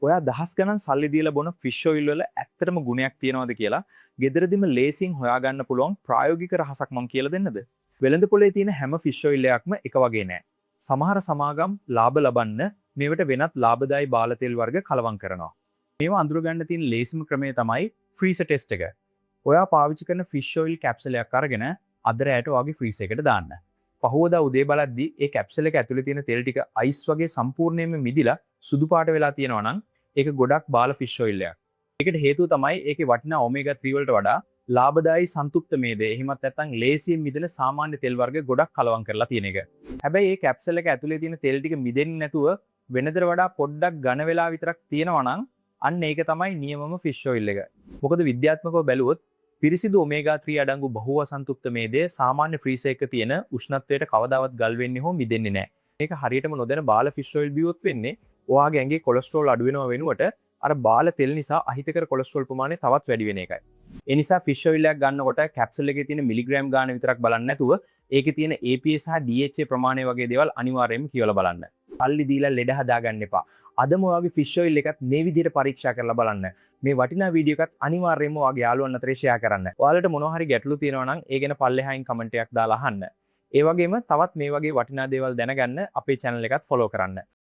ඔයා දහස් ගණන් සල්ලි දීලා බොන ෆිෂ් ඔයිල් වල ඇත්තටම ගුණයක් තියනවද කියලා ගෙදරදිම ලේසියෙන් හොයාගන්න පුළුවන් ප්‍රායෝගික රහසක් මම කියලා දෙන්නද? වෙළඳ පොලේ තියෙන හැම ෆිෂ් ඔයිල් එකක්ම එක වගේ නෑ. සමහර සමාගම් ලාභ ලබන්න මේවට වෙනත් ලාභදායී බාල තෙල් වර්ග කලවම් කරනවා. මේවා අඳුරගන්න තියෙන ලේසිම ක්‍රමය තමයි ෆ්‍රීසර් ටෙස්ට් එක. ඔයා පාවිච්චි කරන ෆිෂ් ඔයිල් කැප්සුල් එකක් අරගෙන අද රැයට ඔයාගේ ෆ්‍රීසර් එකට දාන්න. පහුවදා උදේ බලද්දී ඒ කැප්සුල් එක ඇතුලේ තියෙන තෙල් ටික අයිස් වගේ සම්පූර්ණයෙන්ම මිදිලා සුදු පාට වෙලා තියෙනවා නම් ඒක ගොඩක් බාල ෆිෂ් ඔයිල් එකක්. ඒකට හේතුව තමයි ඒකේ වටිනා ඔමේගා 3 වලට වඩා ලාභදායී සන්තුෂ්ත මේදේ එහෙමත් නැත්නම් ලේසියෙන් මිදෙන සාමාන්‍ය තෙල් වර්ග ගොඩක් කලවම් කරලා තියෙන එක. හැබැයි මේ කැප්සුල් එක ඇතුලේ තියෙන තෙල් ටික මිදෙන්නේ නැතුව වෙනදට වඩා පොඩ්ඩක් ඝන වෙලා විතරක් තියෙනවා නම් අන්න ඒක තමයි නියමම ෆිෂ් ඔයිල් එක. මොකද විද්‍යාත්මකව බැලුවොත් පිරිසිදු ඔමේගා 3 අඩංගු බහුව අසන්තුෂ්ත මේදේ සාමාන්‍ය ෆ්‍රීසර් එකක තියෙන උෂ්ණත්වයට කවදාවත් ගල් වෙන්නේ හෝ මිදෙන්නේ නැහැ. මේක හරියටම නොදැන බාල ෆිෂ් ඔයිල් බිව්වොත් වෙන්නේ ඔයාගේ ඇඟේ කොලෙස්ටරෝල් අඩු වෙනව වෙනුවට අර බාල තෙල් නිසා අහිතකර කොලෙස්ටරෝල් ප්‍රමාණය තවත් වැඩි වෙන එකයි. ඒ නිසා ෆිෂ් ඔයිල් එකක් ගන්නකොට කැප්සුල් එකේ තියෙන මිලිග්‍රෑම් ගාන විතරක් බලන්නේ නැතුව ඒකේ තියෙන APA සහ DHA ප්‍රමාණය වගේ දේවල් අනිවාර්යයෙන්ම කියවලා බලන්න. සල්ලි දීලා ලෙඩ හදාගන්න එපා. අදම ඔයාගේ ෆිෂ් ඔයිල් එකත් මේ විදිහට පරීක්ෂා කරලා බලන්න. මේ වටිනා වීඩියෝ එකත් අනිවාර්යයෙන්ම ඔයාගේ යාළුවන් අතරේ ෂෙයා කරන්න. ඔයාලට මොනවා හරි ගැටලු තියෙනවා නම් ඒ ගැන පල්ලෙහායින් කමෙන්ට් එකක් දාලා අහන්න. ඒ වගේම තවත් මේ වගේ වටිනා දේවල් දැනගන්න අපේ channel එකත් follow කරන්න.